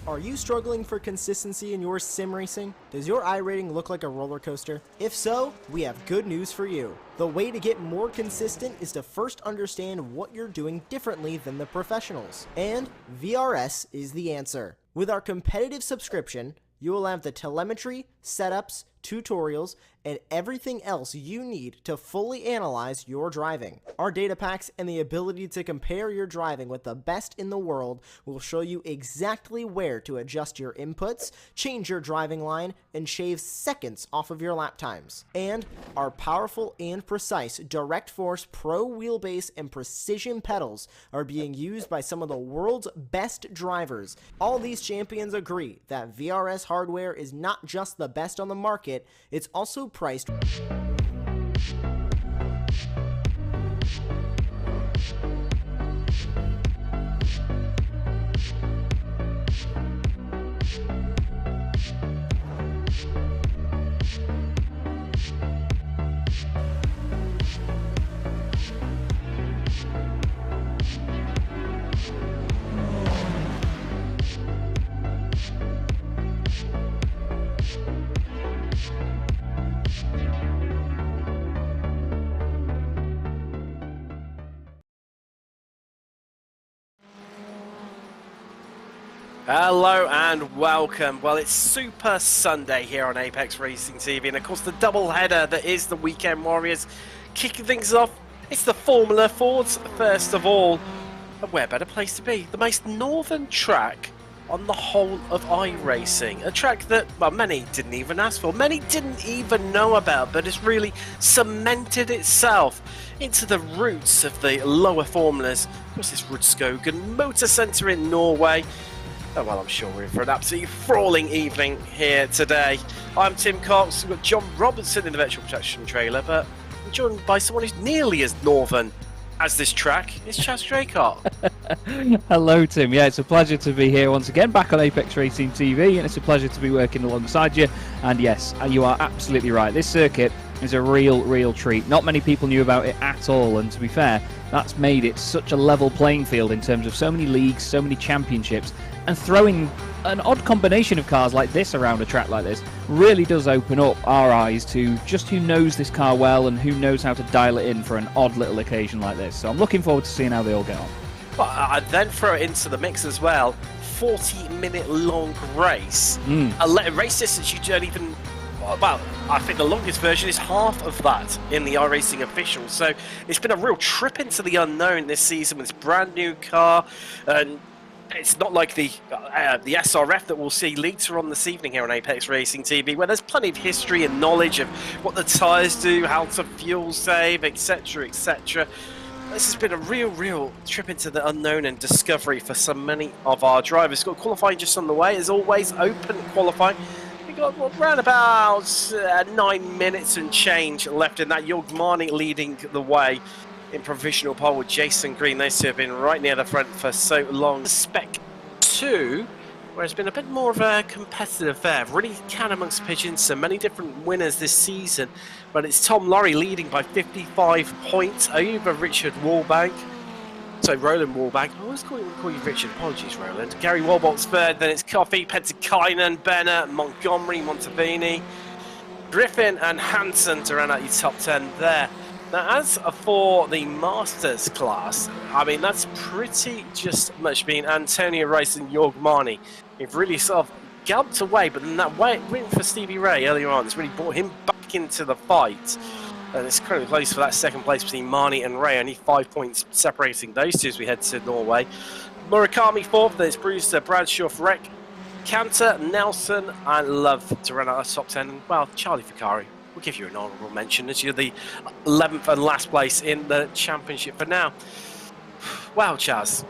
Are you struggling for consistency in your sim racing? Does your iRating look like a roller coaster? If so, we have good news for you. The way to get more consistent is to first understand what you're doing differently than the professionals. And VRS is the answer. With our competitive subscription, you will have the telemetry, setups, tutorials, and everything else you need to fully analyze your driving. Our data packs and the ability to compare your driving with the best in the world will show you exactly where to adjust your inputs, change your driving line, and shave seconds off of your lap times. And our powerful and precise Direct Force Pro wheelbase and precision pedals are being used by some of the world's best drivers. All these champions agree that VRS hardware is not just the best on the market, it's also priced. Hello and welcome. Well, it's Super Sunday here on Apex Racing TV, and of course the double header that is the Weekend Warriors. Kicking things off, it's the Formula Fords first of all. And where better place to be? The most northern track on the whole of iRacing. A track that, well, many didn't even ask for, many didn't even know about, but it's really cemented itself into the roots of the lower formulas. Of course, this Rudskogen Motor Centre in Norway. Oh, well, I'm sure we're in for an absolutely enthralling evening here today. I'm Tim Cox. We've got John Robertson in the virtual protection trailer, but I'm joined by someone who's nearly as northern as this track. It's Chaz Draycott. Hello, Tim. Yeah, it's a pleasure to be here once again, back on Apex Racing TV, and it's a pleasure to be working alongside you. And yes, you are absolutely right. This circuit is a real treat. Not many people knew about it at all, and to be fair, that's made it such a level playing field in terms of so many leagues, so many championships, and throwing an odd combination of cars like this around a track like this really does open up our eyes to just who knows this car well and who knows how to dial it in for an odd little occasion like this. So I'm looking forward to seeing how they all get on. Well, I'd then throw it into the mix as well. 40-minute long race. A race distance you don't even... Well, I think the longest version is half of that in the iRacing official. So it's been a real trip into the unknown this season with this brand new car, and it's not like the SRF that we'll see later on this evening here on Apex Racing TV, where there's plenty of history and knowledge of what the tyres do, how to fuel save, etc, etc. This has been a real trip into the unknown and discovery for so many of our drivers. Got qualifying just on the way, as always, open qualifying. We've got around about 9 minutes and change left in that. Jörg Marni leading the way in provisional pole with Jason Green. Those two have been right near the front for so long. Spec 2, where it's been a bit more of a competitive affair. Really can amongst pigeons, so many different winners this season. But it's Tom Lorry leading by 55 points over Richard Wallbank. So Roland Wallbank. I always call you Richard. Apologies, Roland. Gary Walbolt's third. Then it's Coffey, Pentikainen, Bennett, Montgomery, Montevini, Griffin and Hansen to round out your top 10 there. Now, as for the Masters class, I mean, that's pretty just much been Antonio Rice and Jörg Marni. They've really sort of galloped away, but then that win for Stevie Ray earlier on has really brought him back into the fight. And it's incredibly close for that second place between Marni and Ray, only 5 points separating those two as we head to Norway. Murakami fourth, then it's Brewster, Bradshaw, Freck, Cantor, Nelson, and Love to run out our top 10. Well, Charlie Ficari. We'll give you an honourable mention as you're the 11th and last place in the championship for now. Wow, Chaz.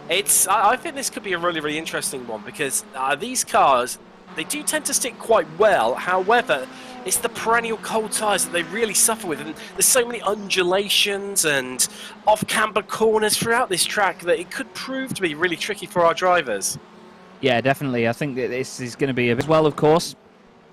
I think this could be a really interesting one, because these cars, they do tend to stick quite well. However, it's the perennial cold tyres that they really suffer with, and there's so many undulations and off-camber corners throughout this track that it could prove to be really tricky for our drivers. Yeah, definitely. I think that this is going to be as well, of course,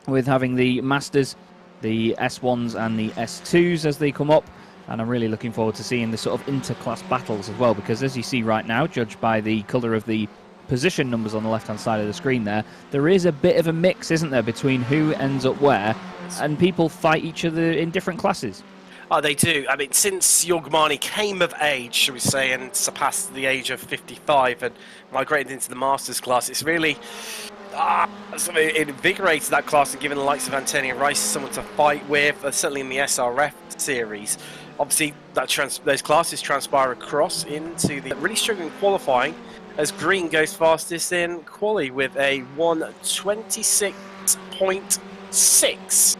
with having the Masters, the S1s and the S2s as they come up. And I'm really looking forward to seeing the sort of inter-class battles as well, because as you see right now, judged by the colour of the position numbers on the left-hand side of the screen there is a bit of a mix, isn't there, between who ends up where, and people fight each other in different classes. Oh, they do. I mean, since Yogmani came of age, shall we say, and surpassed the age of 55 and migrated into the Masters class, it's really it invigorated that class and given the likes of Antonio Rice someone to fight with, certainly in the SRF series. Obviously, those classes transpire across into the really struggling qualifying as Green goes fastest in quali with a 1:26.6.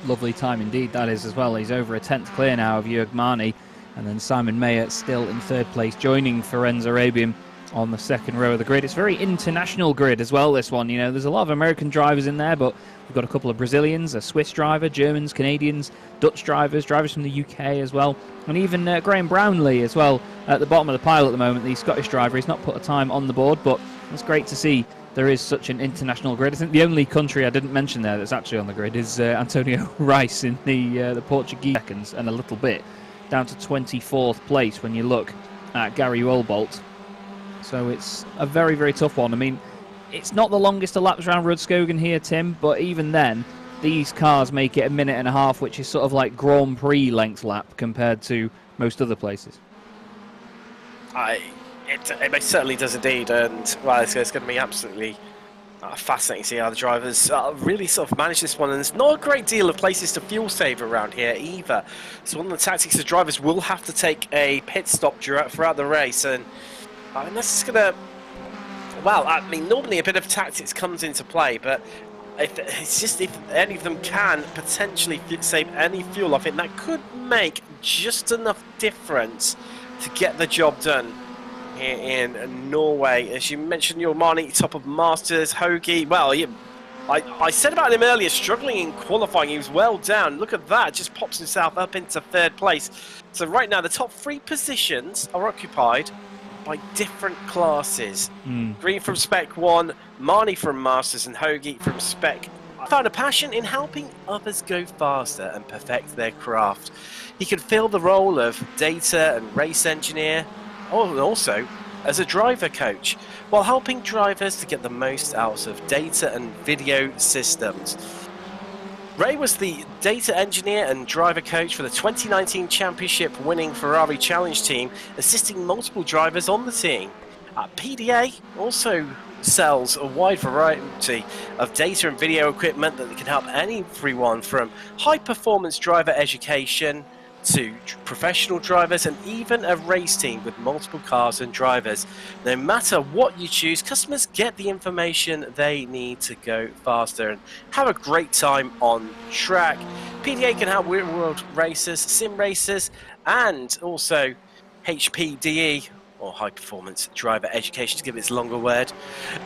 Lovely time indeed that is as well. He's over a 10th clear now of Jörg Mani, and then Simon Mayer still in 3rd place, joining Ferenc Arabian on the 2nd row of the grid. It's a very international grid as well, this one. You know, there's a lot of American drivers in there, but we've got a couple of Brazilians, a Swiss driver, Germans, Canadians, Dutch drivers from the UK as well, and even Graham Brownlee as well at the bottom of the pile at the moment, the Scottish driver. He's not put a time on the board, but it's great to see there is such an international grid. I think the only country I didn't mention there that's actually on the grid is Antonio Rice in the Portuguese seconds and a little bit, down to 24th place when you look at Gary Wolbolt. So it's a very, very tough one. I mean, it's not the longest of laps around Rudskogen here, Tim, but even then, these cars make it a minute and a half, which is sort of like Grand Prix length lap compared to most other places. It certainly does indeed, and well, it's going to be absolutely fascinating to see how the drivers really sort of manage this one. And there's not a great deal of places to fuel save around here either. So one of the tactics the drivers will have to take a pit stop throughout the race, and this is going to, well, I mean, normally a bit of tactics comes into play, but if any of them can potentially save any fuel off it, that could make just enough difference to get the job done here in Norway. As you mentioned, Yogmani, top of Masters, Hoagie. Well, I said about him earlier, struggling in qualifying. He was well down. Look at that, just pops himself up into 3rd place. So right now, the top 3 positions are occupied by different classes. Green from Spec 1, Mani from Masters, and Hoagie from Spec. I found a passion in helping others go faster and perfect their craft. He could fill the role of data and race engineer, and also as a driver coach, while helping drivers to get the most out of data and video systems. Ray was the data engineer and driver coach for the 2019 championship winning Ferrari Challenge team, assisting multiple drivers on the team. PDA also sells a wide variety of data and video equipment that can help everyone from high performance driver education to professional drivers, and even a race team with multiple cars and drivers. No matter what you choose, customers get the information they need to go faster and have a great time on track. PDA can help real-world racers, sim racers, and also HPDE, or high performance driver education, to give it its longer word.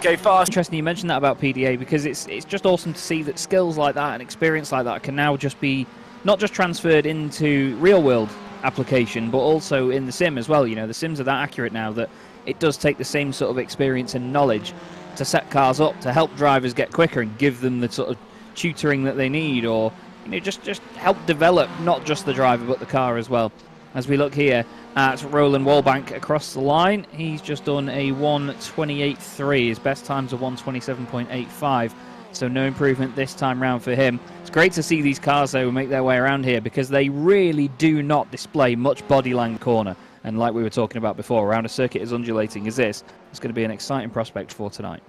Go fast. Interesting you mentioned that about PDA, because it's just awesome to see that skills like that and experience like that can now just be not just transferred into real-world application, but also in the sim as well. You know, the sims are that accurate now that it does take the same sort of experience and knowledge to set cars up, to help drivers get quicker and give them the sort of tutoring that they need, or, you know, just help develop not just the driver but the car as well. As we look here at Roland Wallbank across the line, he's just done a 1:28.3. His best time's a 1:27.85. So no improvement this time round for him. It's great to see these cars, though, make their way around here, because they really do not display much body line corner. And like we were talking about before, around a circuit as undulating as this, it's going to be an exciting prospect for tonight.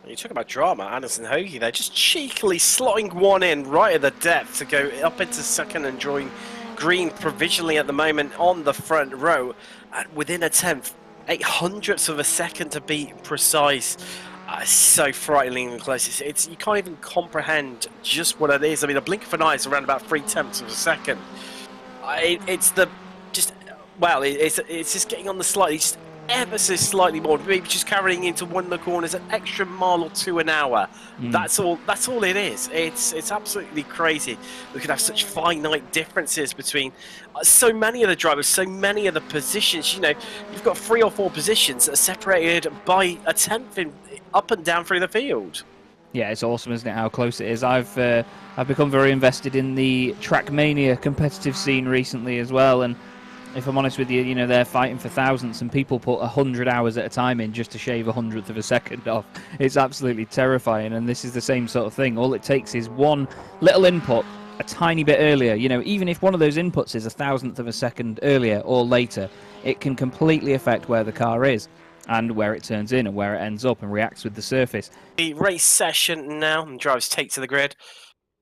You talk about drama, Anderson Hoagie there, just cheekily slotting one in right at the depth to go up into 2nd and join Green provisionally at the moment on the front row. And within a 10th, 800ths of a second to be precise. It's so frighteningly close. It's you can't even comprehend just what it is. I mean, a blink of an eye is around about 0.3 of a second. It's just getting on the slightly, just ever so slightly more. Maybe just carrying into one of the corners an extra mile or 2 an hour. That's all it is. It's absolutely crazy. We could have such finite differences between so many of the drivers, so many of the positions. You know, you've got 3 or 4 positions that are separated by a 10th in up and down through the field. Yeah, it's awesome, isn't it, how close it is. I've become very invested in the Trackmania competitive scene recently as well, and if I'm honest with you, they're fighting for thousandths, and people put 100 hours at a time in just to shave 100th of a second off. It's absolutely terrifying, and this is the same sort of thing. All it takes is one little input a tiny bit earlier. Even if one of those inputs is 1,000th of a second earlier or later, it can completely affect where the car is and where it turns in and where it ends up and reacts with the surface. The race session now, and drivers take to the grid.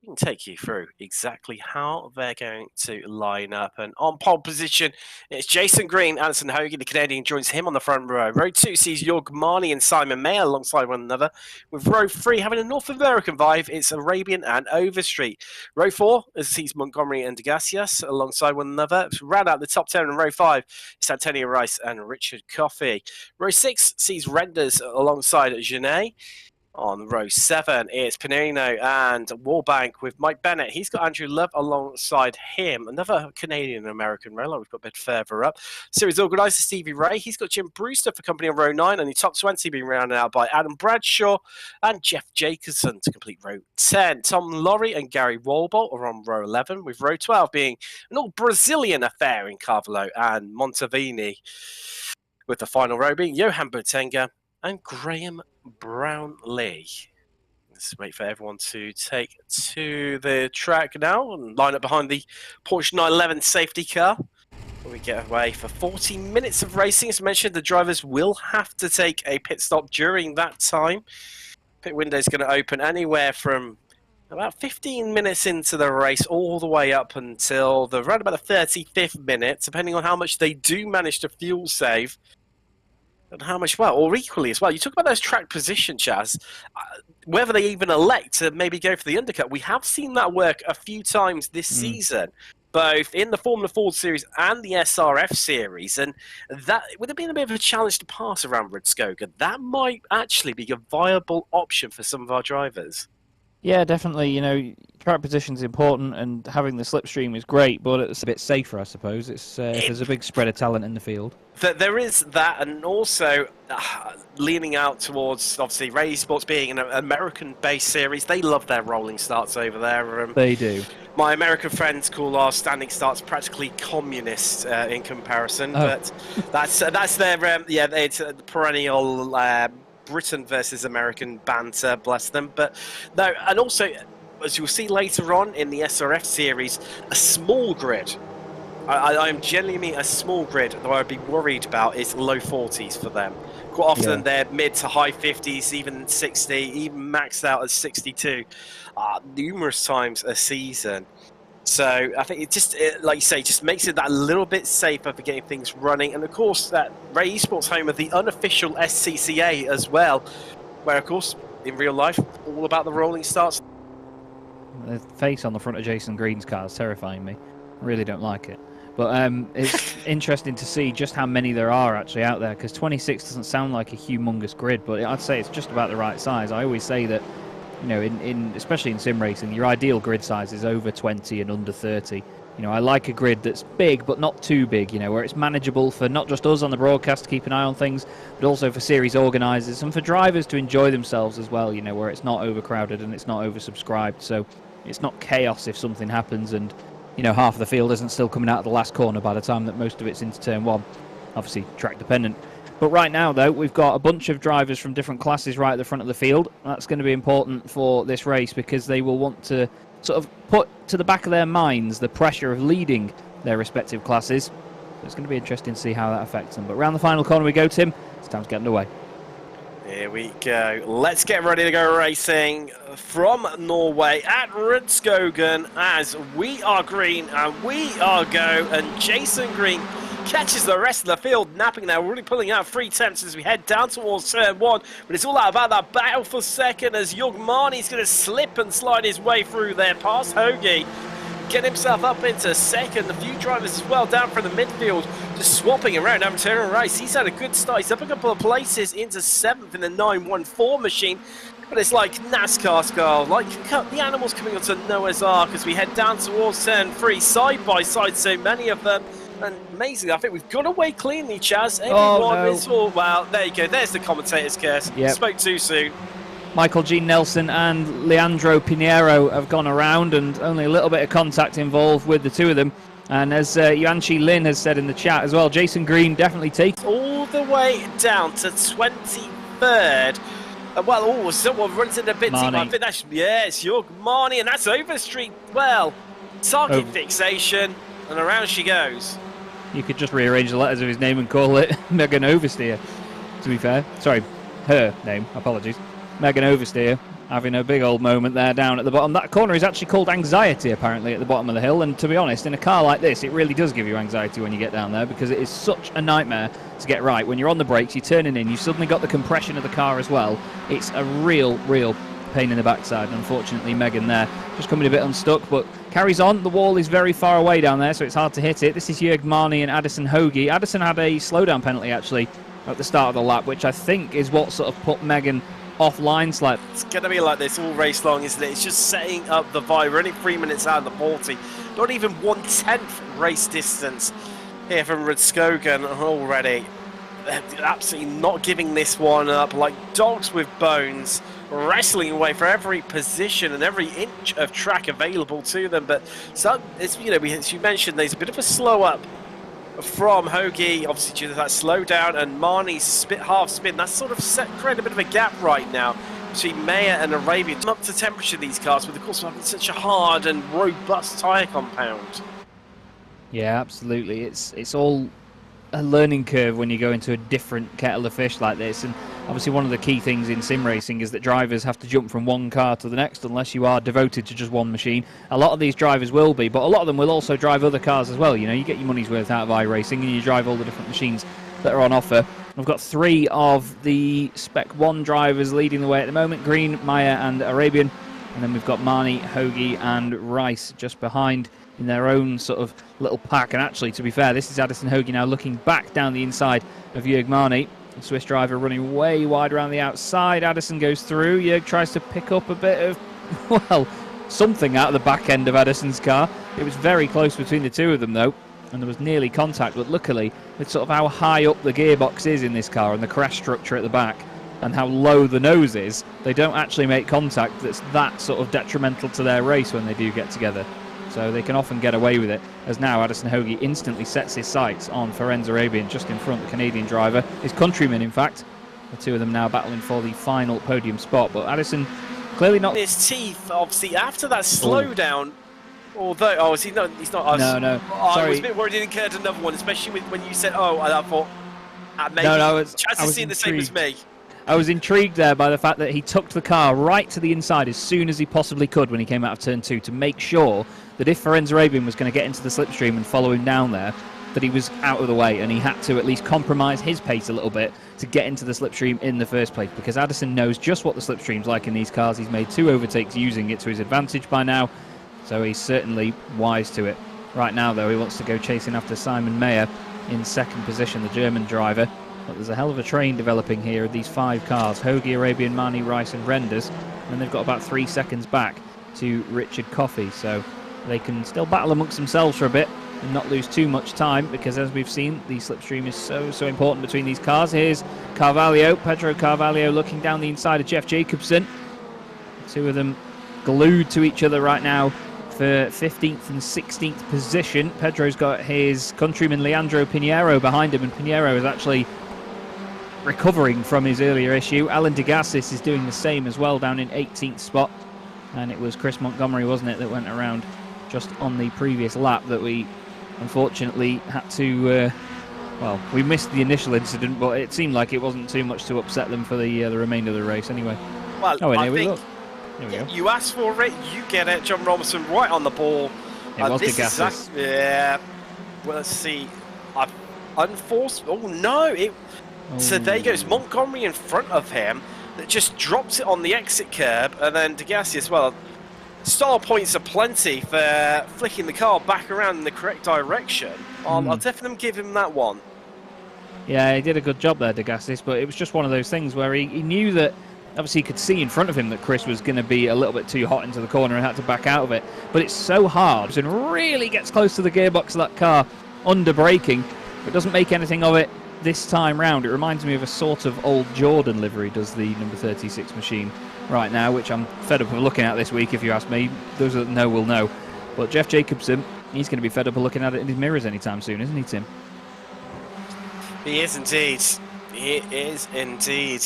We can take you through exactly how they're going to line up. And on pole position, it's Jason Green. Anderson Hogan, the Canadian, joins him on the front row. Row 2 sees Jorg Marni and Simon Mayer alongside one another. With row 3 having a North American vibe, it's Arabian and Overstreet. Row 4 sees Montgomery and Degacias alongside one another. To round out the top 10 in row 5, it's Antonio Rice and Richard Coffey. Row 6 sees Renders alongside Genet. On row 7, it's Pinino and Warbank with Mike Bennett. He's got Andrew Love alongside him. Another Canadian-American roller we've got a bit further up. Series organizer Stevie Ray. He's got Jim Brewster for company on row 9, and the top 20 being rounded out by Adam Bradshaw and Jeff Jacobson to complete row 10. Tom Laurie and Gary Walbolt are on row 11, with row 12 being an all-Brazilian affair in Carvalho and Montevini, with the final row being Johan Botenga and Graham Brownlee. Let's wait for everyone to take to the track now and line up behind the Porsche 911 safety car. We get away for 40 minutes of racing. As mentioned, the drivers will have to take a pit stop during that time. Pit window is going to open anywhere from about 15 minutes into the race all the way up until around about the 35th minute, depending on how much they do manage to fuel save. And how much, or equally as well. You talk about those track position, Chaz. Whether they even elect to maybe go for the undercut. We have seen that work a few times this season, both in the Formula Ford Series and the SRF Series. And that, with it being a bit of a challenge to pass around Rudskogen, that might actually be a viable option for some of our drivers. Yeah, definitely. Track position is important, and having the slipstream is great, but it's a bit safer, I suppose. If there's a big spread of talent in the field. There is that, and also leaning out towards, obviously, Ray Sports being an American-based series. They love their rolling starts over there. They do. My American friends call our standing starts practically communist in comparison, but that's their it's a perennial Britain versus American banter, bless them. But no, and also, as you'll see later on in the SRF series, a small grid. I am genuinely a small grid, though I'd be worried about is low 40s for them. Quite often they're mid to high 50s, even 60, even maxed out at 62, numerous times a season. So I think it just, like you say, just makes it that little bit safer for getting things running. And of course, that Ray Esports home of the unofficial SCCA as well, where of course, in real life, all about the rolling starts. The face on the front of Jason Green's car is terrifying me. I really don't like it. But it's interesting to see just how many there are actually out there, because 26 doesn't sound like a humongous grid, but I'd say it's just about the right size. I always say that, especially in sim racing, your ideal grid size is over 20 and under 30. I like a grid that's big, but not too big, where it's manageable for not just us on the broadcast to keep an eye on things, but also for series organisers and for drivers to enjoy themselves as well, where it's not overcrowded and it's not oversubscribed. So it's not chaos if something happens and, half of the field isn't still coming out of the last corner by the time that most of it's into turn one. Obviously, track dependent. But right now, though, we've got a bunch of drivers from different classes right at the front of the field. That's going to be important for this race because they will want to sort of put to the back of their minds the pressure of leading their respective classes. So it's going to be interesting to see how that affects them. But round the final corner we go, Tim. It's time to get underway. Here we go. Let's get ready to go racing from Norway at Rudskogen as we are green and we are go. And Jason Green catches the rest of the field napping now, really pulling out 3/10 as we head down towards turn one. But it's all about that battle for second as Jorg Marni's going to slip and slide his way through there past Hoagie. Get himself up into second. A few drivers as well down from the midfield, just swapping around Antonio Rice. He's had a good start. He's up a couple of places into 7th in the 914 machine. But it's like NASCAR style, like the animals coming onto Noah's Ark as we head down towards turn 3, side by side, so many of them. And amazingly, I think we've got away cleanly, Chaz. Everyone is all, well, there you go. There's the commentator's curse. Yep. Spoke too soon. Michael G. Nelson and Leandro Pinheiro have gone around, and only a little bit of contact involved with the two of them. And as Yuanchi Lin has said in the chat as well, Jason Green definitely takes all the way down to 23rd. Well, someone runs in a bit deep. I think that's, it's your Marnie, and that's Overstreet. Well, target fixation, and around she goes. You could just rearrange the letters of his name and call it Megan Oversteer, to be fair. Sorry, her name, apologies. Megan Oversteer having a big old moment there down at the bottom. That corner is actually called Anxiety, apparently, at the bottom of the hill. And to be honest, in a car like this, it really does give you anxiety when you get down there, because it is such a nightmare to get right. When you're on the brakes, you're turning in, you've suddenly got the compression of the car as well. It's a real pain in the backside. Unfortunately, Megan there just coming a bit unstuck, but carries on. The wall is very far away down there, so it's hard to hit it. This is Jörg Marni and Addison Hoagie. Addison had a slowdown penalty, actually, at the start of the lap, which I think is what sort of put Megan offline slightly. It's going to be like this all race long, isn't it? It's just setting up the vibe. We're only 3 minutes out of the 40. Not even 1/10 race distance here from Rudskogen already. They're absolutely not giving this one up, like dogs with bones, wrestling away for every position and every inch of track available to them. But so it's, you know, as you mentioned, there's a bit of a slow up from Hoagie, obviously due to that slowdown, and Marnie's half spin. That's sort of created a bit of a gap right now between Maya and Arabian. Up to temperature these cars, but of course we're having such a hard and robust tyre compound. Yeah, absolutely. It's all a learning curve when you go into a different kettle of fish like this. And obviously one of the key things in sim racing is that drivers have to jump from one car to the next unless you are devoted to just one machine. A lot of these drivers will be, but a lot of them will also drive other cars as well. You know, you get your money's worth out of iRacing and you drive all the different machines that are on offer. We've got 3 of the Spec 1 drivers leading the way at the moment: Green, Maya and Arabian. And then we've got Marnie, Hoagie and Rice just behind in their own sort of little pack. And actually, to be fair, this is Addison Hoagie now looking back down the inside of Jörg Marni. The Swiss driver running way wide around the outside. Addison goes through. Jörg tries to pick up a bit of, well, something out of the back end of Addison's car. It was very close between the two of them, though, and there was nearly contact. But luckily, with sort of how high up the gearbox is in this car and the crash structure at the back and how low the nose is, they don't actually make contact that's that sort of detrimental to their race when they do get together. So they can often get away with it, as now Addison Hoagie instantly sets his sights on Ferenc Arabian just in front, the Canadian driver. His countryman, in fact. The two of them now battling for the final podium spot. But Addison clearly not... His teeth, obviously, after that slowdown, although... Oh, is he not... He's not... No. I was a bit worried he incurred another one, especially when you said, oh, I thought... Maybe Chaz is seeing the same as me. I was intrigued there by the fact that he tucked the car right to the inside as soon as he possibly could when he came out of turn 2 to make sure that if Ferenc Arabian was going to get into the slipstream and follow him down there, that he was out of the way, and he had to at least compromise his pace a little bit to get into the slipstream in the first place, because Addison knows just what the slipstream's like in these cars. He's made 2 overtakes using it to his advantage by now, so he's certainly wise to it. Right now, though, he wants to go chasing after Simon Mayer in second position, the German driver. But there's a hell of a train developing here of these 5 cars: Hoagie, Arabian, Marni, Rice and Renders, and they've got about 3 seconds back to Richard Coffey, so they can still battle amongst themselves for a bit and not lose too much time, because as we've seen, the slipstream is so important between these cars. Here's Carvalho, Pedro Carvalho, looking down the inside of Jeff Jacobson. The 2 of them glued to each other right now for 15th and 16th position. Pedro's got his countryman Leandro Pinheiro behind him, and Pinheiro is actually recovering from his earlier issue. Alan Degassis is doing the same as well, down in 18th spot. And it was Chris Montgomery, wasn't it, that went around just on the previous lap that we unfortunately had to... well, we missed the initial incident, but it seemed like it wasn't too much to upset them for the remainder of the race anyway. Well, I think There we go. You asked for it, you get it. John Robinson right on the ball. It was Degassis. Yeah. Well, let's see. Unforced... Oh, no. So there goes Montgomery in front of him, that just drops it on the exit curb, and then Degassi as well. Star points are plenty for flicking the car back around in the correct direction. I'll definitely give him that one. Yeah, he did a good job there, Degassis, but it was just one of those things where he knew that, obviously he could see in front of him that Chris was going to be a little bit too hot into the corner and had to back out of it. But it's so hard, and really gets close to the gearbox of that car under braking, but doesn't make anything of it this time round. It reminds me of a sort of old Jordan livery, does the number 36 machine right now, which I'm fed up of looking at this week, if you ask me. Those that know will know. But Jeff Jacobson he's going to be fed up of looking at it in his mirrors anytime soon, isn't he, Tim? He is indeed. He is indeed.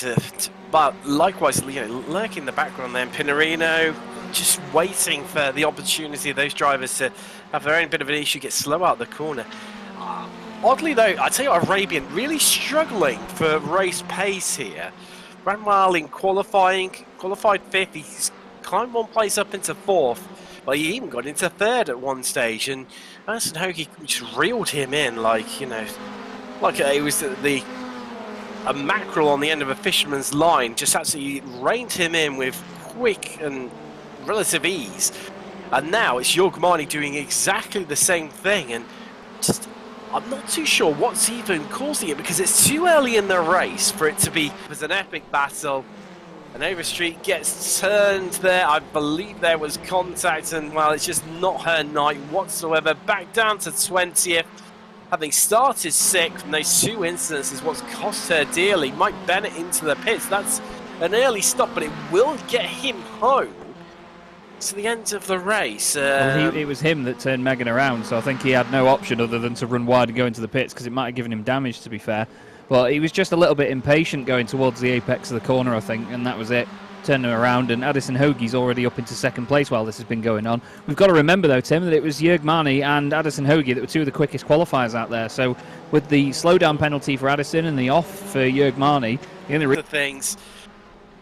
But likewise, lurking in the background then, Pinarino just waiting for the opportunity of those drivers to have their own bit of an issue, get slow out the corner. Oddly though, I tell you what, Arabian really struggling for race pace here. Ran well in qualified fifth. He's climbed one place up into fourth. Well, he even got into third at one stage, and Addison Hoge just reeled him in like it was a mackerel on the end of a fisherman's line. Just absolutely reined him in with quick and relative ease. And now it's Jörg Mani doing exactly the same thing, and just I'm not too sure what's even causing it, because it's too early in the race for it to be. It was an epic battle. And Overstreet gets turned there. I believe there was contact, and well, it's just not her night whatsoever. Back down to 20th, having started 6th, and those 2 incidents is what's cost her dearly. Mike Bennett into the pits. That's an early stop, but it will get him home to the end of the race. Well, it was him that turned Megan around, so I think he had no option other than to run wide and go into the pits, because it might have given him damage, to be fair. But he was just a little bit impatient going towards the apex of the corner, I think, and that was it. Turned him around, and Addison Hoge's already up into 2nd place while this has been going on. We've got to remember, though, Tim, that it was Jörg Mani and Addison Hoge that were 2 of the quickest qualifiers out there. So with the slowdown penalty for Addison and the off for Jörg Mani, the only things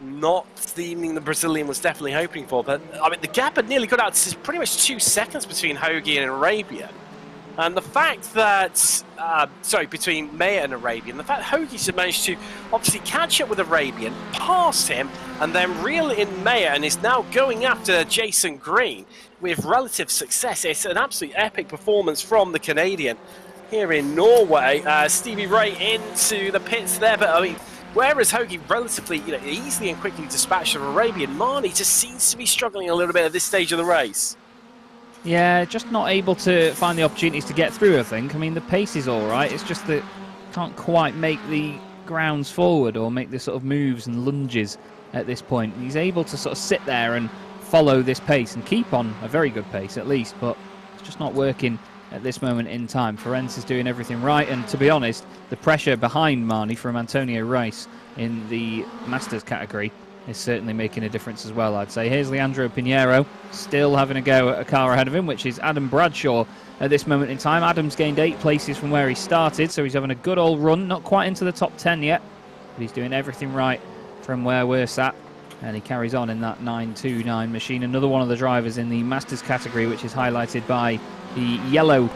not the evening the Brazilian was definitely hoping for. But I mean, the gap had nearly got out to pretty much 2 seconds between Hoge and Arabian. And the fact that, between Maya and Arabian, the fact that Hoge's had managed to obviously catch up with Arabian, pass him, and then reel in Maya, and is now going after Jason Green with relative success. It's an absolute epic performance from the Canadian here in Norway. Stevie Ray into the pits there, but I mean, whereas Hoge relatively easily and quickly dispatched of Arabian, Mani just seems to be struggling a little bit at this stage of the race. Yeah, just not able to find the opportunities to get through, I think. I mean, the pace is all right. It's just that can't quite make the grounds forward or make the sort of moves and lunges at this point. He's able to sort of sit there and follow this pace and keep on a very good pace at least, but it's just not working at this moment in time. Ferenc is doing everything right, and to be honest, the pressure behind Mani from Antonio Rice in the Masters category is certainly making a difference as well, I'd say. Here's Leandro Pinheiro, still having a go at a car ahead of him, which is Adam Bradshaw at this moment in time. Adam's gained 8 places from where he started, so he's having a good old run. Not quite into the top 10 yet, but he's doing everything right from where we're sat. And he carries on in that 929 machine. Another one of the drivers in the Masters category, which is highlighted by the yellow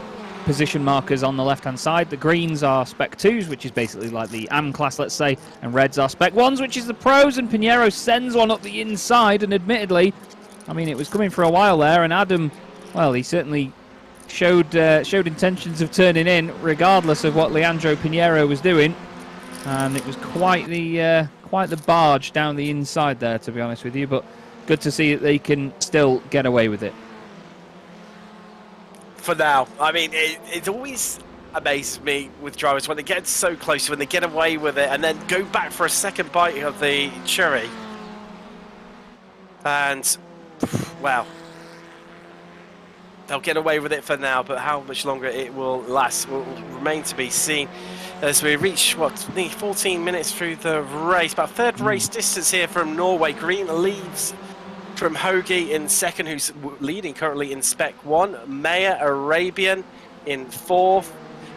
position markers on the left-hand side. The greens are Spec 2s, which is basically like the AM class, let's say, and reds are Spec 1s, which is the pros, and Pinheiro sends one up the inside, and admittedly, I mean, it was coming for a while there, and Adam, well, he certainly showed intentions of turning in, regardless of what Leandro Pinheiro was doing, and it was quite the barge down the inside there, to be honest with you, but good to see that they can still get away with it. For now, I mean, it always amazes me with drivers when they get so close, when they get away with it and then go back for a second bite of the cherry. And, well, they'll get away with it for now, but how much longer it will last will remain to be seen as we reach, nearly 14 minutes through the race. About 3rd race distance here from Norway. Green leads from Hoge in 2nd, who's leading currently in Spec 1. Maya Arabian in 4th.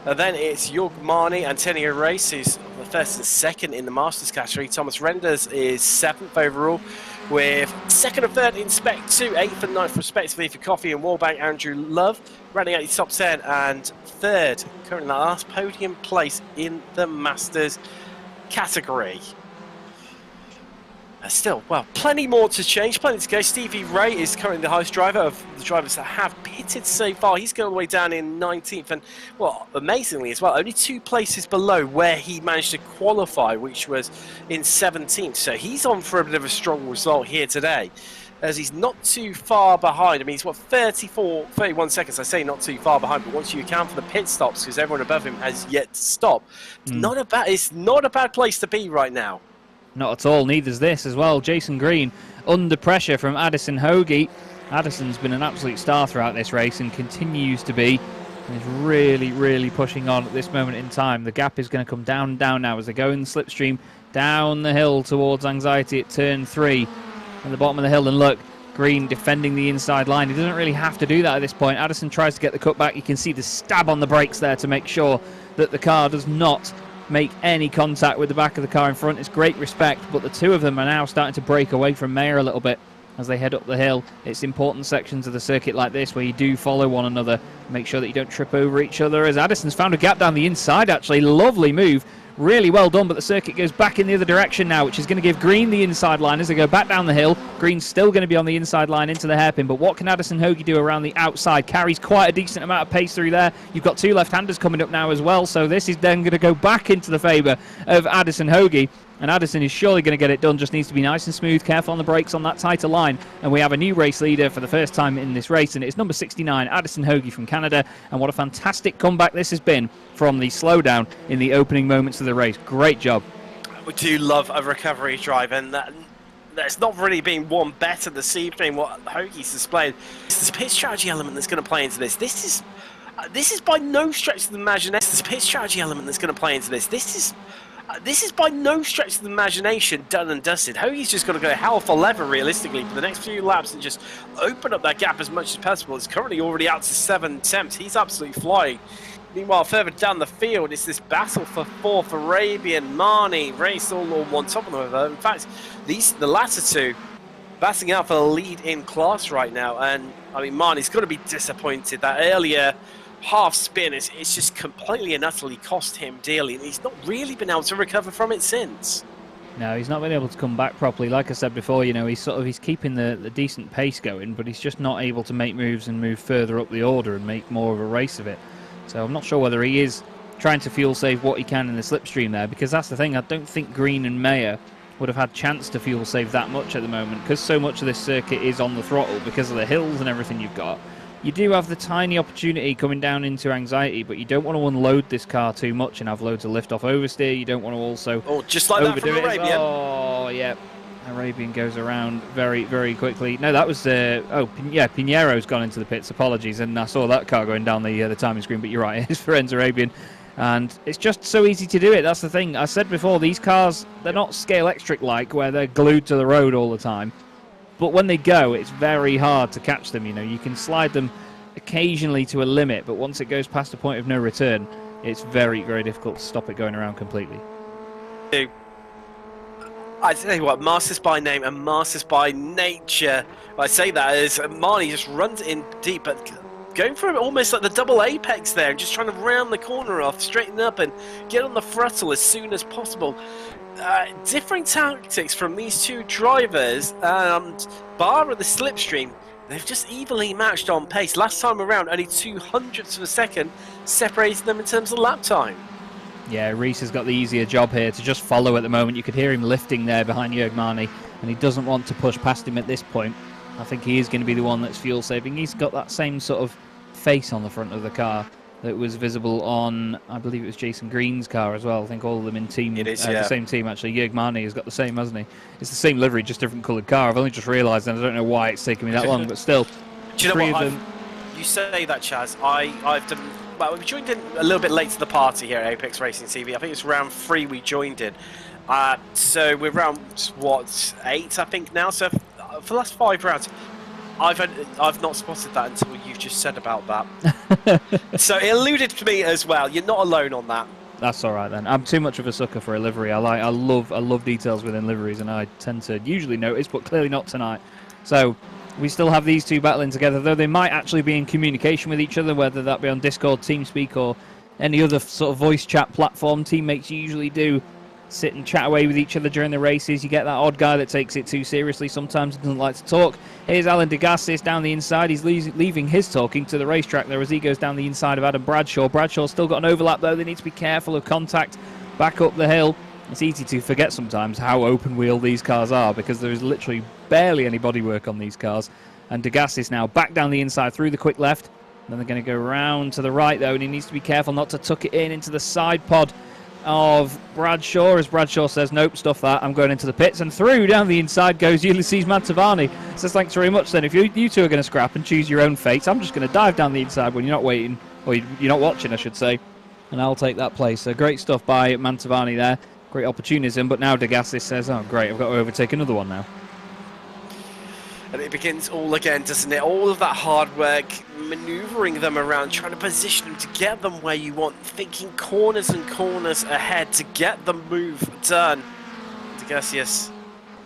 Then it's Jörg Mani, Antonio Rice, who's the 1st and 2nd in the Masters category. Thomas Renders is 7th overall, with 2nd and 3rd in Spec 2, 8th and 9th respectively for Coffey and Warbank. Andrew Love running out the top 10, and 3rd, currently the last podium place in the Masters category. Still, well, plenty more to change, plenty to go. Stevie Ray is currently the highest driver of the drivers that have pitted so far. He's going all the way down in 19th, and, well, amazingly as well, only 2 places below where he managed to qualify, which was in 17th. So he's on for a bit of a strong result here today, as he's not too far behind. I mean, he's, 31 seconds. I say not too far behind, but once you account for the pit stops, because everyone above him has yet to stop, it's not a bad place to be right now. Not at all, neither's this as well. Jason Green under pressure from Addison Hoge. Addison's been an absolute star throughout this race and continues to be. And is really, really pushing on at this moment in time. The gap is going to come down and down now as they go in the slipstream down the hill towards Anxiety at turn 3 at the bottom of the hill. And look, Green defending the inside line. He doesn't really have to do that at this point. Addison tries to get the cutback. You can see the stab on the brakes there to make sure that the car does not make any contact with the back of the car in front. It's great respect, but the two of them are now starting to break away from Mayer a little bit as they head up the hill. It's important sections of the circuit like this where you do follow one another. Make sure that you don't trip over each other, as Addison's found a gap down the inside, actually. Lovely move. Really well done, but the circuit goes back in the other direction now, which is going to give Green the inside line as they go back down the hill. Green's still going to be on the inside line into the hairpin, but what can Addison Hoagie do around the outside? Carries quite a decent amount of pace through there. You've got two left-handers coming up now as well, so this is then going to go back into the favour of Addison Hoagie. And Addison is surely going to get it done, just needs to be nice and smooth, careful on the brakes on that tighter line. And we have a new race leader for the first time in this race, and it's number 69, Addison Hoagie from Canada. And what a fantastic comeback this has been from the slowdown in the opening moments of the race. Great job. We do love a recovery drive, and that's not really been one better this evening. What Hoagie's displayed, it's the pit strategy element that's going to play into this. This is by no stretch of the imagination. It's the pit strategy element that's going to play into this. This is by no stretch of the imagination done and dusted. Hoagie's just got to go hell for leather realistically for the next few laps and just open up that gap as much as possible. It's currently already out to 7 attempts. He's absolutely flying. Meanwhile, further down the field, it's this battle for fourth. Arabian, Marnie, race all on one top of them. In fact, the latter two batting out for the lead in class right now. And I mean, Marnie's got to be disappointed that earlier half spin it's just completely and utterly cost him dearly, and he's not really been able to recover from it since. No, he's not been able to come back properly. Like I said before, you know, he's keeping the decent pace going, but he's just not able to make moves and move further up the order and make more of a race of it. So I'm not sure whether he is trying to fuel save what he can in the slipstream there, because that's the thing. I don't think Green and Mayer would have had chance to fuel save that much at the moment, because so much of this circuit is on the throttle because of the hills and everything you've got. You do have the tiny opportunity coming down into Anxiety, but you don't want to unload this car too much and have loads of lift-off oversteer. You don't want to also just like that from Arabian. Oh, yeah. Arabian goes around very, very quickly. No, that was... Pinheiro's gone into the pits. Apologies. And I saw that car going down the timing screen, but you're right. It's for Enzo Arabian. And it's just so easy to do it. That's the thing. I said before, these cars, they're not Scale Extric-like, where they're glued to the road all the time. But when they go, it's very hard to catch them. You know, you can slide them occasionally to a limit, but once it goes past a point of no return, it's very, very difficult to stop it going around completely. I tell you what, masters by name and masters by nature. I say that as Marnie just runs in deep, but going for almost like the double apex there, and just trying to round the corner off, straighten up and get on the throttle as soon as possible. Different tactics from these two drivers, and bar of the slipstream, they've just evenly matched on pace. Last time around, only 0.02 of a second separated them in terms of lap time. Yeah, Reese has got the easier job here to just follow at the moment. You could hear him lifting there behind Jörg Marnie, and he doesn't want to push past him at this point. I think he is going to be the one that's fuel saving. He's got that same sort of face on the front of the car that was visible on, I believe it was Jason Green's car as well. I think all of them in team, it is, the same team actually. Jörg Marnie has got the same, hasn't he? It's the same livery, just different coloured car. I've only just realised, and I don't know why it's taken me that long, but still. Do you know what? You say that, Chaz. I've done. Well, we joined in a little bit late to the party here at Apex Racing TV. I think it's round 3 we joined in. So we're round, 8, I think now. So for the last 5 rounds, I've not spotted that until you just said about that. So it eluded me as well. You're not alone on that. That's all right then. I'm too much of a sucker for a livery. I love details within liveries, and I tend to usually notice, but clearly not tonight. So we still have these two battling together, though they might actually be in communication with each other, whether that be on Discord, TeamSpeak, or any other sort of voice chat platform. Teammates usually do sit and chat away with each other during the races. You get that odd guy that takes it too seriously sometimes, doesn't like to talk. Here's Alan Degassis down the inside. He's leaving his talking to the racetrack there as he goes down the inside of Adam Bradshaw. Bradshaw's still got an overlap though. They need to be careful of contact back up the hill. It's easy to forget sometimes how open wheel these cars are, because there is literally barely any bodywork on these cars. And Degassis now back down the inside through the quick left. Then they're going to go round to the right though, and he needs to be careful not to tuck it in into the side pod of Bradshaw, as Bradshaw says, nope, stuff that, I'm going into the pits, and through down the inside goes Ulysses Mantovani. Says, thanks very much then, if you two are going to scrap and choose your own fates, I'm just going to dive down the inside when you're not waiting, or you're not watching, I should say, and I'll take that place. So great stuff by Mantovani there, great opportunism, but now De Gassis says, oh great, I've got to overtake another one now. And it begins all again, doesn't it? All of that hard work, manoeuvring them around, trying to position them to get them where you want, thinking corners and corners ahead to get the move done. De Gassis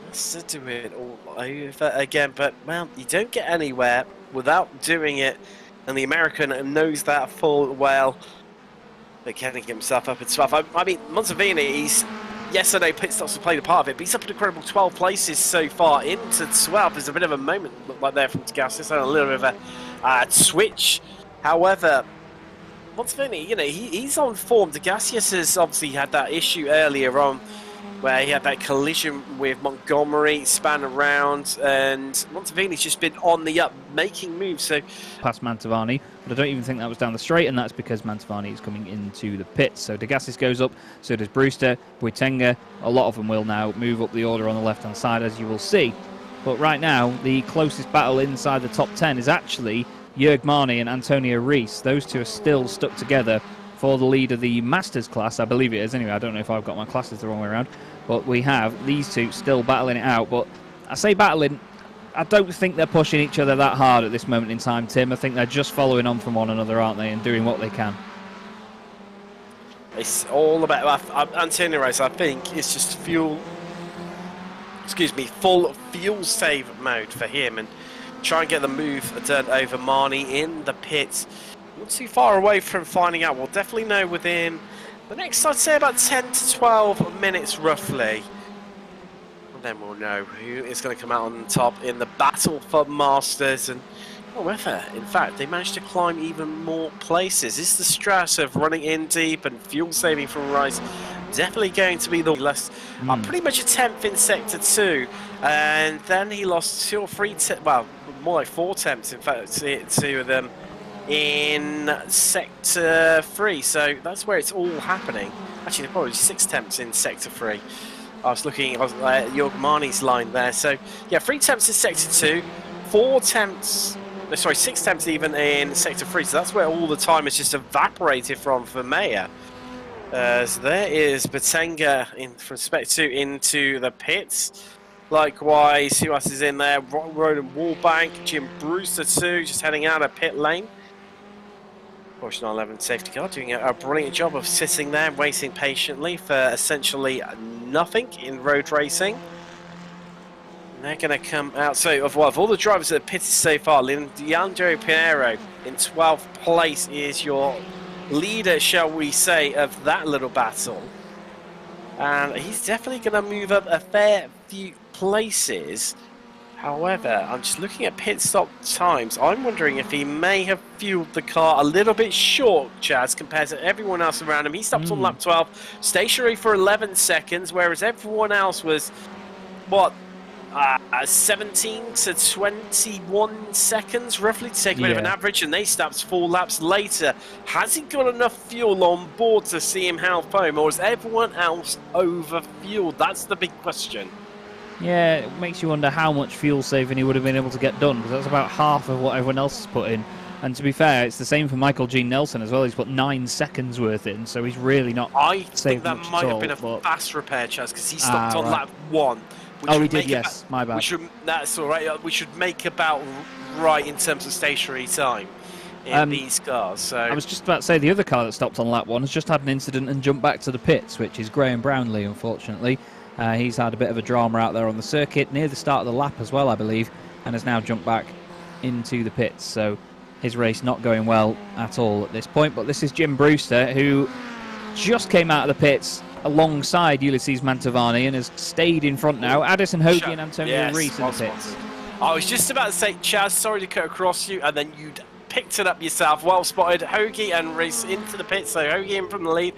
has to do it all over again, but, well, you don't get anywhere without doing it, and the American knows that full well. But getting himself up at 12. I mean, Mantovani, he's... Yes, I know pit stops have played a part of it, but he's up an incredible 12 places so far into 12. There's a bit of a moment, look like there from De Gassis, and a little bit of a switch. However, Mantovani, you know, he's on form. De Gassis has obviously had that issue earlier on where he had that collision with Montgomery, span around, and Mantovani's just been on the up, making moves. So past Mantovani, but I don't even think that was down the straight, and that's because Mantovani is coming into the pits. So De Gassis goes up, so does Brewster, Boitenga. A lot of them will now move up the order on the left-hand side, as you will see. But right now, the closest battle inside the top 10 is actually Jörg Marni and Antonio Reis. Those two are still stuck together for the lead of the Masters class, I believe it is. Anyway, I don't know if I've got my classes the wrong way around, but we have these two still battling it out. But I say battling, I don't think they're pushing each other that hard at this moment in time, Tim. I think they're just following on from one another, aren't they, and doing what they can. It's all about Antonio Reis. I think it's just full fuel save mode for him, and try and get the move done over Marni in the pits. Not too far away from finding out. We'll definitely know within the next, I'd say, about 10 to 12 minutes roughly. And then we'll know who is going to come out on top in the battle for Masters. And however, in fact, they managed to climb even more places. This is the stress of running in deep and fuel saving from Rice. Definitely going to be the less, pretty much a 10th in Sector 2. And then he lost 2 or 3, well, more like 4 attempts, in fact, 2 of them in Sector 3, so that's where it's all happening. Actually, there probably 6 attempts in Sector 3. I was looking at Jörg Marni's line there. So, yeah, 3 attempts in Sector 2, 6 attempts even in Sector 3. So that's where all the time is just evaporated from for Mayer. So there is Boitenga from Sector 2 into the pits. Likewise, who else is in there? Ronan Wallbank, Jim Brewster too, just heading out of pit lane. Porsche 911 safety car doing a brilliant job of sitting there waiting patiently for essentially nothing in road racing. And they're going to come out. So of all the drivers that have pitted so far, Leandro Pinheiro in 12th place is your leader, shall we say, of that little battle. And he's definitely going to move up a fair few places. However, I'm just looking at pit stop times. I'm wondering if he may have fueled the car a little bit short, Chaz, compared to everyone else around him. He stopped on lap 12, stationary for 11 seconds, whereas everyone else was, what, 17 to 21 seconds, roughly, to take a bit of an average, and they stopped 4 laps later. Has he got enough fuel on board to see him half home, or is everyone else over-fueled? That's the big question. Yeah, it makes you wonder how much fuel saving he would have been able to get done, because that's about half of what everyone else has put in. And to be fair, it's the same for Michael G. Nelson as well. He's put 9 seconds worth in, so he's really not. I think that might have been a fast repair, Chaz, because he stopped on lap 1. Oh, he did, yes. My bad. That's all right. We should make about right in terms of stationary time in these cars. So I was just about to say the other car that stopped on lap 1 has just had an incident and jumped back to the pits, which is Graham Brownlee, unfortunately. He's had a bit of a drama out there on the circuit near the start of the lap as well, I believe, and has now jumped back into the pits. So his race not going well at all at this point. But this is Jim Brewster, who just came out of the pits alongside Ulysses Mantovani and has stayed in front now. Addison Hoagie and Antonio Reis in the pits. I was just about to say, Chaz, sorry to cut across you, and then you'd picked it up yourself. Well spotted. Hoagie and Reis into the pits. So Hoagie in from the lead,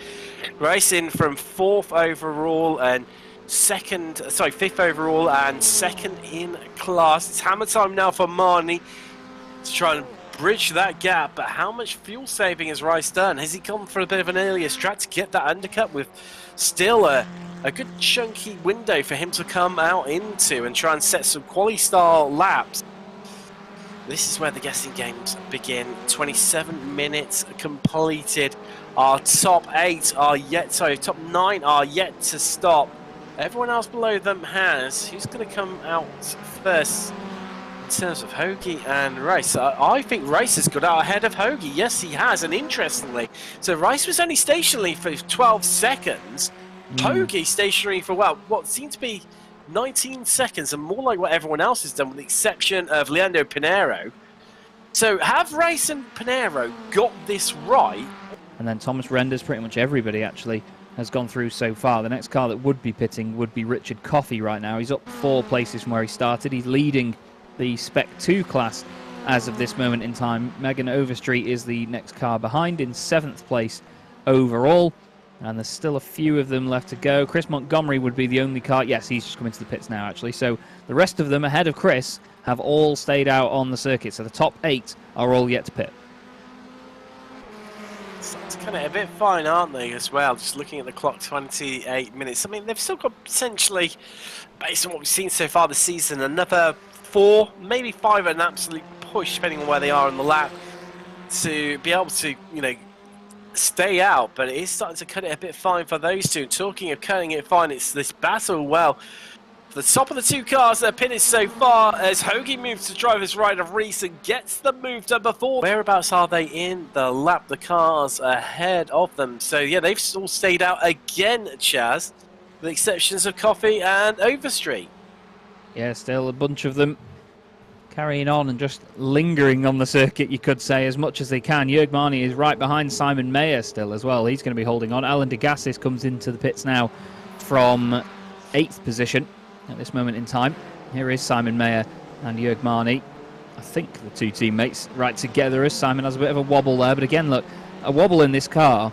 Reis in from 4th overall and 5th overall and 2nd in class. It's hammer time now for Marni to try and bridge that gap, but how much fuel saving has Rice done? Has he gone for a bit of an earlier strat to get that undercut with still a good chunky window for him to come out into and try and set some quali-style laps? This is where the guessing games begin. 27 minutes completed. Our top 8 are yet, sorry, top 9 are yet to stop. Everyone else below them has. Who's going to come out first in terms of Hoagie and Rice? I think Rice has got out ahead of Hoagie. Yes, he has, and interestingly, so Rice was only stationary for 12 seconds. Hoagie stationary for, well, what seemed to be 19 seconds, and more like what everyone else has done, with the exception of Leandro Pinheiro. So have Rice and Pinheiro got this right? And then Thomas Renders, pretty much everybody actually has gone through so far. The next car that would be pitting would be Richard Coffey right now. He's up 4 places from where he started. He's leading the Spec 2 class as of this moment in time. Megan Overstreet is the next car behind in 7th place overall. And there's still a few of them left to go. Chris Montgomery would be the only car. Yes, he's just coming to the pits now, actually. So the rest of them ahead of Chris have all stayed out on the circuit. So the top 8 are all yet to pit. It's kind of a bit fine, aren't they, as well? Just looking at the clock, 28 minutes. I mean, they've still got potentially, based on what we've seen so far this season, another 4, maybe 5 at an absolute push, depending on where they are on the lap, to be able to, you know, stay out. But it is starting to cut it a bit fine for those two. Talking of cutting it fine, it's this battle, well, the top of the 2 cars that are pitted so far as Hoagie moves to driver's right of Reese and gets the move done before. Whereabouts are they in the lap? The cars ahead of them. So yeah, they've all stayed out again, Chaz, with the exceptions of Coffey and Overstreet. Yeah, still a bunch of them carrying on and just lingering on the circuit, you could say, as much as they can. Jörg Marni is right behind Simon Mayer still as well. He's going to be holding on. Alan Degassis comes into the pits now from 8th position. At this moment in time, here is Simon Mayer and Jörg Marni. I think the 2 teammates right together, as Simon has a bit of a wobble there. But again, look, a wobble in this car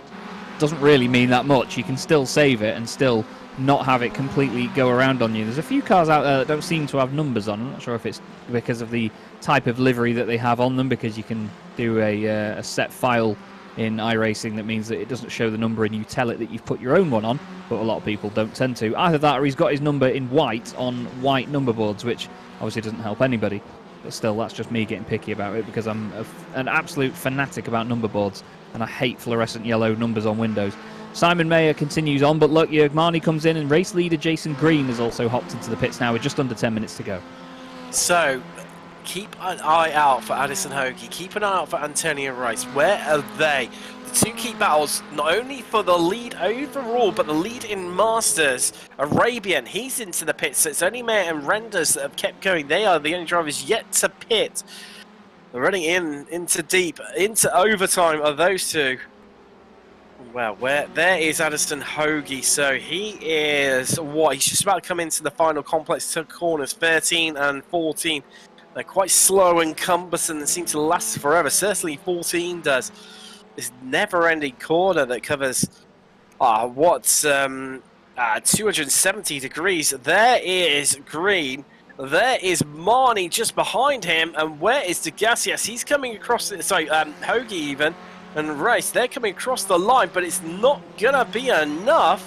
doesn't really mean that much. You can still save it and still not have it completely go around on you. There's a few cars out there that don't seem to have numbers on. I'm not sure if it's because of the type of livery that they have on them, because you can do a set file in iRacing that means that it doesn't show the number and you tell it that you've put your own one on, but a lot of people don't tend to. Either that or he's got his number in white on white number boards, which obviously doesn't help anybody. But still, that's just me getting picky about it, because I'm an absolute fanatic about number boards and I hate fluorescent yellow numbers on windows. Simon Mayer continues on, but look, Jörg Marni comes in and race leader Jason Green has also hopped into the pits now with just under 10 minutes to go. So keep an eye out for Addison Hoagie. Keep an eye out for Antonio Rice. Where are they? The 2 key battles, not only for the lead overall, but the lead in Masters. Arabian, he's into the pits. So it's only Mayer and Renders that have kept going. They are the only drivers yet to pit. They're running into deep, into overtime are those 2. Well, there is Addison Hoagie. So he is, he's just about to come into the final complex to corners 13 and 14. They're quite slow and cumbersome and seem to last forever. Certainly 14 does. This never-ending corner that covers 270 degrees. There is Green. There is Marni just behind him. And where is Degassis? He's coming across, Hoagie even. And Rice, they're coming across the line, but it's not gonna be enough.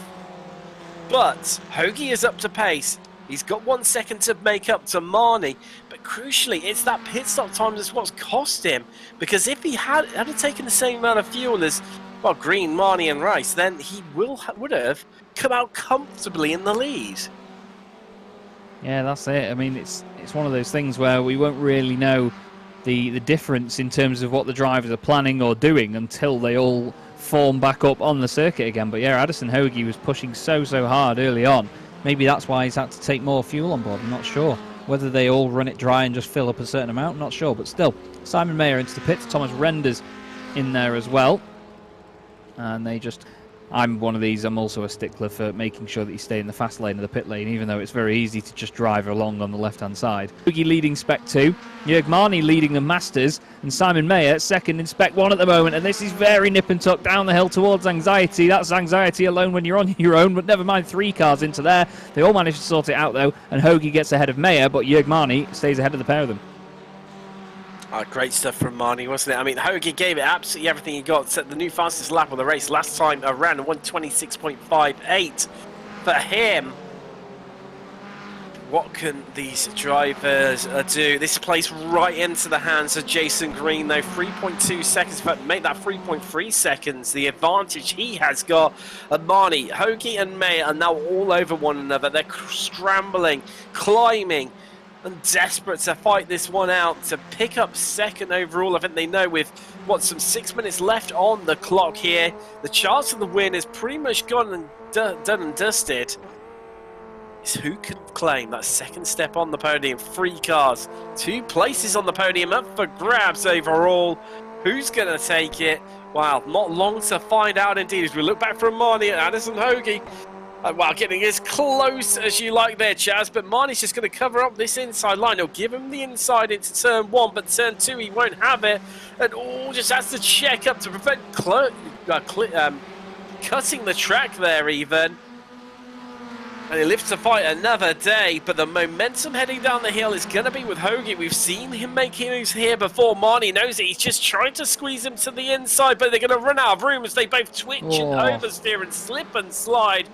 But Hoagie is up to pace. He's got 1 second to make up to Marni, but crucially, it's that pit stop time that's what's cost him. Because if he had taken the same amount of fuel as, well, Green, Marni, and Rice, then he would have come out comfortably in the lead. Yeah, that's it. I mean, it's one of those things where we won't really know the difference in terms of what the drivers are planning or doing until they all form back up on the circuit again. But yeah, Addison Hoagie was pushing so hard early on. Maybe that's why he's had to take more fuel on board. I'm not sure. Whether they all run it dry and just fill up a certain amount, I'm not sure. But still, Simon Mayer into the pits. Thomas Renders in there as well. And they just... I'm one of these. I'm also a stickler for making sure that you stay in the fast lane of the pit lane, even though it's very easy to just drive along on the left-hand side. Hoagie leading Spec 2, Jörg Marni leading the Masters, and Simon Mayer second in Spec 1 at the moment. And this is very nip and tuck down the hill towards Anxiety. That's Anxiety alone when you're on your own, but never mind 3 cars into there. They all manage to sort it out, though, and Hoagie gets ahead of Mayer, but Jörg Marni stays ahead of the pair of them. Oh, great stuff from Marnie, wasn't it? I mean, Hoagie gave it absolutely everything he got. Set the new fastest lap of the race last time around 126.58 for him. What can these drivers do? This plays right into the hands of Jason Green, though. 3.2 seconds, in fact, make that 3.3 seconds. The advantage he has got. Marnie, Hoagie and May are now all over one another. They're scrambling, climbing, and desperate to fight this one out to pick up second overall. I think they know with, what, some 6 minutes left on the clock here, the chance of the win is pretty much gone and done and dusted. Is who can claim that second step on the podium. 3 cars, 2 places on the podium up for grabs overall. Who's going to take it? Wow, not long to find out indeed as we look back from Marnie and Addison Hoagie. Well, getting as close as you like there, Chaz, but Marnie's just going to cover up this inside line. He'll give him the inside into turn 1, but turn 2 he won't have it. And just has to check up to prevent cutting the track there even. And he lives to fight another day, but the momentum heading down the hill is going to be with Hoagie. We've seen him make moves here before. Marnie knows it. He's just trying to squeeze him to the inside, but they're going to run out of room as they both twitch and oversteer and slip and slide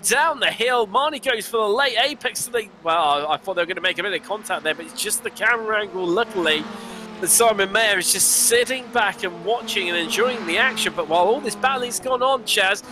down the hill. Marnie goes for the late apex. So well, I thought they were going to make a bit of contact there, but it's just the camera angle, luckily. And Simon Mayer is just sitting back and watching and enjoying the action. But while all this battling's gone on, Chaz,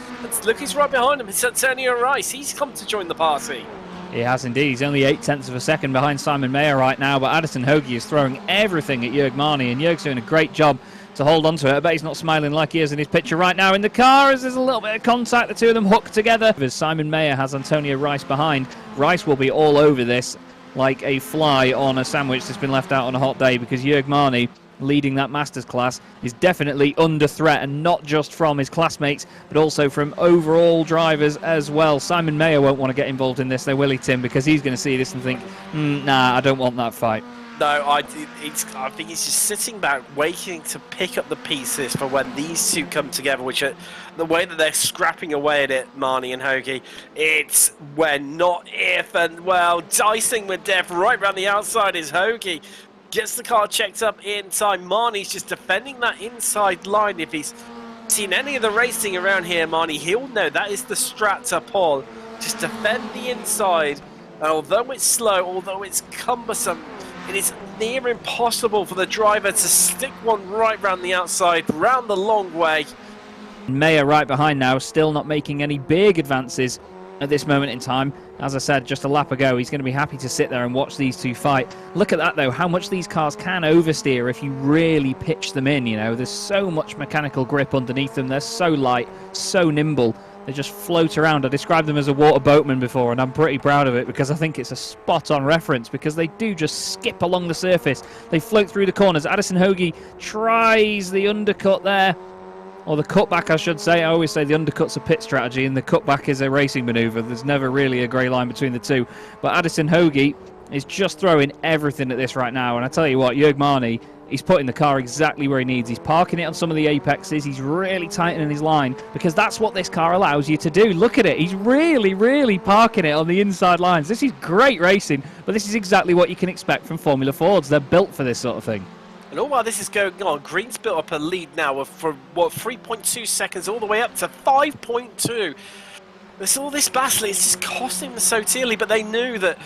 look, he's right behind him. It's Antonio Rice. He's come to join the party. He has indeed. He's only 0.8 of a second behind Simon Mayer right now. But Addison Hoagie is throwing everything at Jörg Marnie, and Jörg's doing a great job to hold on to it. I bet he's not smiling like he is in his picture right now in the car as there's a little bit of contact. The two of them hooked together. As Simon Mayer has Antonio Rice behind. Rice will be all over this like a fly on a sandwich that's been left out on a hot day, because Jörg Marnie, leading that Masters class, is definitely under threat, and not just from his classmates but also from overall drivers as well. Simon Mayer won't want to get involved in this though, will he, Tim? Because he's going to see this and think, nah, I don't want that fight. No, I think he's just sitting back, waiting to pick up the pieces for when these two come together, which are the way that they're scrapping away at it, Marnie and Hoagie. It's when, not if, and well, dicing with death right around the outside is Hoagie. Gets the car checked up in time. Marnie's just defending that inside line. If he's seen any of the racing around here, Marnie, he'll know that is the strat to pull. Just defend the inside. And although it's slow, although it's cumbersome, it is near impossible for the driver to stick one right round the outside, round the long way. Mayer right behind now, still not making any big advances at this moment in time. As I said just a lap ago, he's going to be happy to sit there and watch these two fight. Look at that though, how much these cars can oversteer if you really pitch them in. You know, there's so much mechanical grip underneath them. They're so light, so nimble. They just float around. I described them as a water boatman before, and I'm pretty proud of it because I think it's a spot-on reference, because they do just skip along the surface. They float through the corners. Addison Hoagie tries the undercut there, or the cutback, I should say. I always say the undercut's a pit strategy and the cutback is a racing manoeuvre. There's never really a grey line between the two. But Addison Hoagie is just throwing everything at this right now, and I tell you what, Jörg Marnie, he's putting the car exactly where he needs. He's parking it on some of the apexes. He's really tightening his line, because that's what this car allows you to do. Look at it. He's really parking it on the inside lines. This is great racing, but this is exactly what you can expect from Formula Fords. They're built for this sort of thing. And all while this is going on, Green's built up a lead now of, from, what, 3.2 seconds all the way up to 5.2. All this battle is just costing them so dearly, but they knew that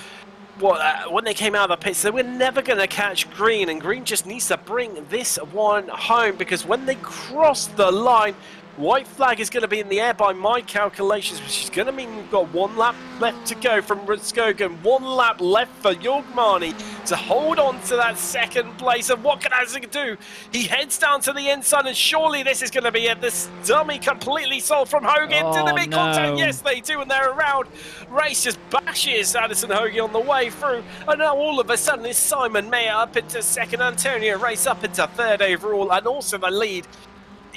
when they came out of the pits, they were never going to catch Green, and Green just needs to bring this one home, because when they cross the line, white flag is going to be in the air by my calculations, which is going to mean we've got 1 lap left to go from Rudskogen, 1 lap left for Jörg Marnie to hold on to that second place. And what can Addison do? He heads down to the inside, and surely this is going to be it. This dummy completely sold from Hogan. Do they make contact? Yes, they do, and they're around. Race just bashes Addison Hoagie on the way through, and now all of a sudden it's Simon Mayer up into second, Antonio Rice up into third overall, and also the lead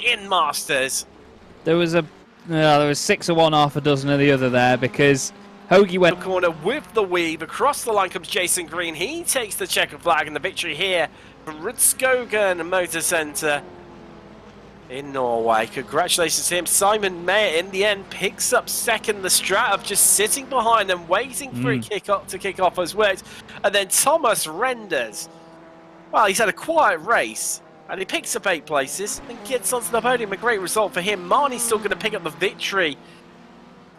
in Masters. There was 6 of one, half a dozen of the other there, because Hoagie went the corner with the weave. Across the line comes Jason Green. He takes the checker flag, and the victory here for Rudskogen Motor Centre in Norway. Congratulations to him. Simon Mayer in the end picks up second. The strat of just sitting behind and waiting for it to kick off has worked. And then Thomas Renders Well, he's had a quiet race, and he picks up 8 places and gets onto the podium. A great result for him. Marnie's still going to pick up the victory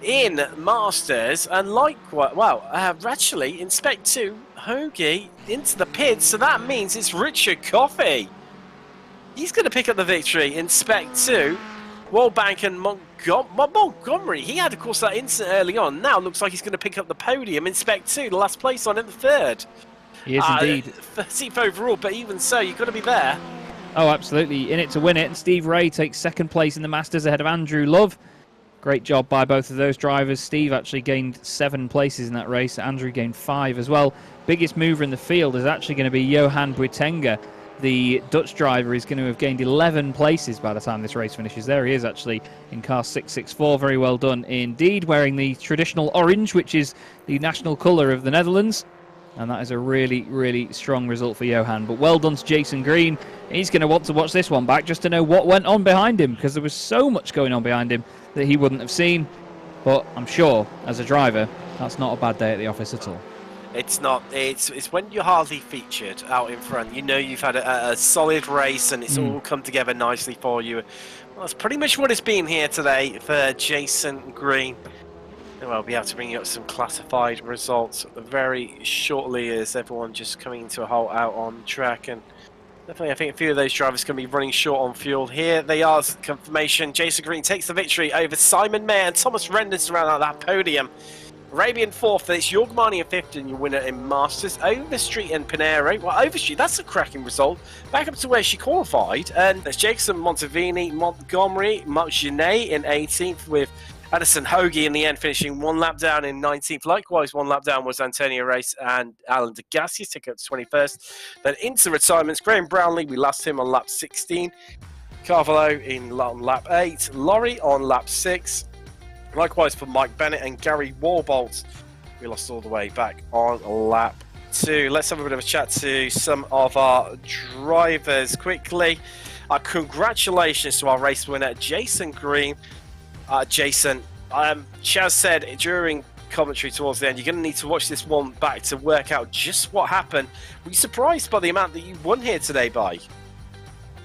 in Masters, and likewise, well, actually, Inspect 2, Hoagie into the pits, so that means it's Richard Coffey. He's going to pick up the victory. Inspect 2, Wallbank and Montgomery. He had, of course, that incident early on. Now looks like he's going to pick up the podium. Inspect 2, the last place on in the 3rd. He is indeed. 13th overall, but even so, you've got to be there. Oh, absolutely. In it to win it. And Steve Ray takes 2nd place in the Masters ahead of Andrew Love. Great job by both of those drivers. Steve actually gained 7 places in that race. Andrew gained 5 as well. Biggest mover in the field is actually going to be Johan Buitenga. The Dutch driver is going to have gained 11 places by the time this race finishes. There he is actually in car 664. Very well done indeed, wearing the traditional orange, which is the national colour of the Netherlands. And that is a really, really strong result for Johan. But well done to Jason Green. He's going to want to watch this one back just to know what went on behind him, because there was so much going on behind him that he wouldn't have seen. But I'm sure, as a driver, that's not a bad day at the office at all. It's not. It's when you're hardly featured out in front. You know you've had a solid race and it's all come together nicely for you. Well, that's pretty much what it's been here today for Jason Green. And we'll be able to bring you up some classified results very shortly as everyone just coming to a halt out on track. And definitely, I think a few of those drivers can be running short on fuel. Here they are, as confirmation. Jason Green takes the victory over Simon Mayer and Thomas Renders around that podium. Arabian 4th, it's Jorg Marnie in 5th, and your winner in Masters. Overstreet and Pinero. Well, Overstreet, that's a cracking result. Back up to where she qualified. And there's Jackson, Montevini, Montgomery, Marc Genet in 18th, with Addison Hoagie in the end finishing 1 lap down in 19th. Likewise, 1 lap down was Antonio Race and Alan Degassi, taking up to 21st. Then into retirements, Graham Brownlee, we lost him on lap 16. Carvalho on lap 8. Laurie on lap 6. Likewise for Mike Bennett and Gary Warbolt. We lost all the way back on lap 2. Let's have a bit of a chat to some of our drivers quickly. Congratulations to our race winner, Jason Green. Jason, Chaz said during commentary towards the end, you're going to need to watch this one back to work out just what happened. Were you surprised by the amount that you won here today by?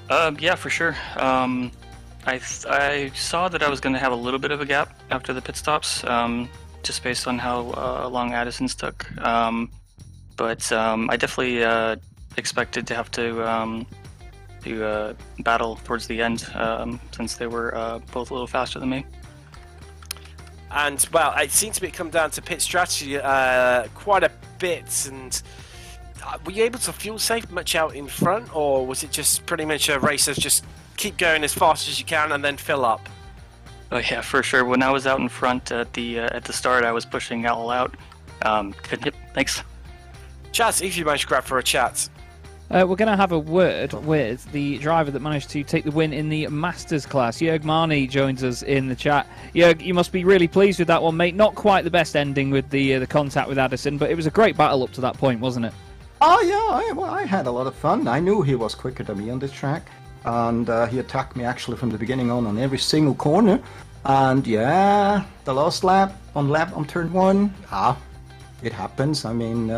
Yeah, for sure. I saw that I was going to have a little bit of a gap after the pit stops, just based on how long Addison's took. But I definitely expected to have to battle towards the end, since they were both a little faster than me. And, well, it seemed to come down to pit strategy quite a bit. And were you able to fuel safe much out in front, or was it just pretty much a race of just keep going as fast as you can and then fill up? Oh yeah, for sure. When I was out in front at the start, I was pushing all out. Couldn't hit. Thanks. Chaz, if you managed to grab for a chat. We're going to have a word with the driver that managed to take the win in the Masters class. Jorg Marnie joins us in the chat. Jorg, you must be really pleased with that one, mate. Not quite the best ending with the contact with Addison, but it was a great battle up to that point, wasn't it? Oh yeah, I had a lot of fun. I knew he was quicker than me on this track, and he attacked me actually from the beginning on every single corner. And yeah, the last lap on turn 1, it happens. I mean,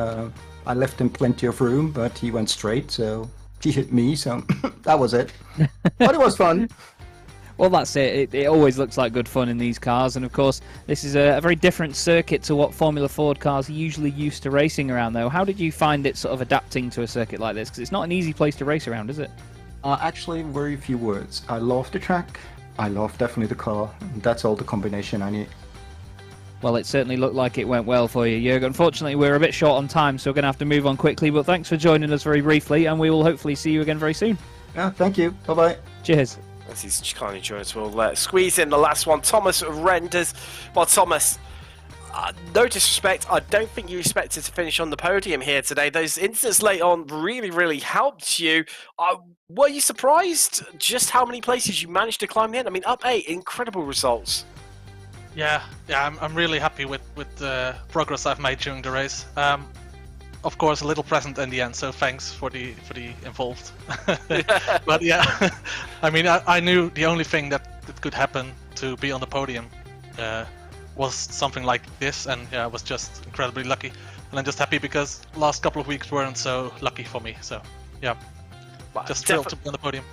I left him plenty of room, but he went straight, so he hit me, so that was it. But it was fun. Well, that's it. It always looks like good fun in these cars, and of course, this is a very different circuit to what Formula Ford cars are usually used to racing around, though. How did you find it sort of adapting to a circuit like this? Because it's not an easy place to race around, is it? Actually, very few words. I love the track. I love definitely the car. That's all the combination I need. Well, it certainly looked like it went well for you, Jorg. Unfortunately, we're a bit short on time, so we're going to have to move on quickly. But thanks for joining us very briefly, and we will hopefully see you again very soon. Yeah, thank you. Bye-bye. Cheers. As he's kindly joined us, we'll squeeze in the last one. Thomas Renders. Well, Thomas, no disrespect, I don't think you expected to finish on the podium here today. Those incidents late on really, really helped you. Were you surprised just how many places you managed to climb in? I mean, up 8, incredible results. Yeah, I'm really happy with the progress I've made during the race. Of course, a little present in the end, so thanks for the involved. But yeah, I mean, I knew the only thing that could happen to be on the podium was something like this, and yeah, I was just incredibly lucky. And I'm just happy because last couple of weeks weren't so lucky for me. So yeah, But just thrilled to be on the podium.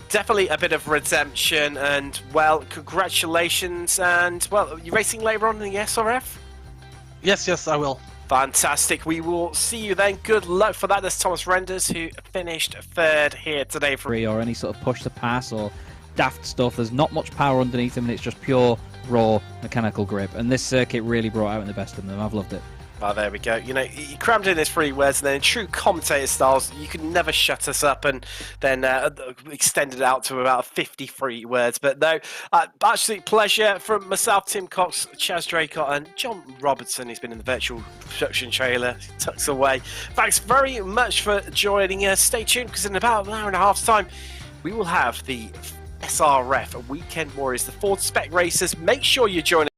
definitely a bit of redemption, and well, congratulations. And well, you're racing later on in the SRF? Yes, I will. Fantastic. We will see you then. Good luck for that. There's Thomas Renders, who finished third here today. Or any sort of push to pass or daft stuff. There's not much power underneath them, and it's just pure, raw, mechanical grip. And this circuit really brought out in the best of them. I've loved it. Oh, there we go. You know, you crammed in his 3 words, and then in true commentator styles, you could never shut us up, and then extend it out to about 53 words. But no, absolute pleasure from myself, Tim Cox, Chaz Draycott, and John Robertson, who's been in the virtual production trailer, tucks away. Thanks very much for joining us. Stay tuned, because in about an hour and a half's time, we will have the SRF Weekend Warriors, the Ford Spec Racers. Make sure you join us.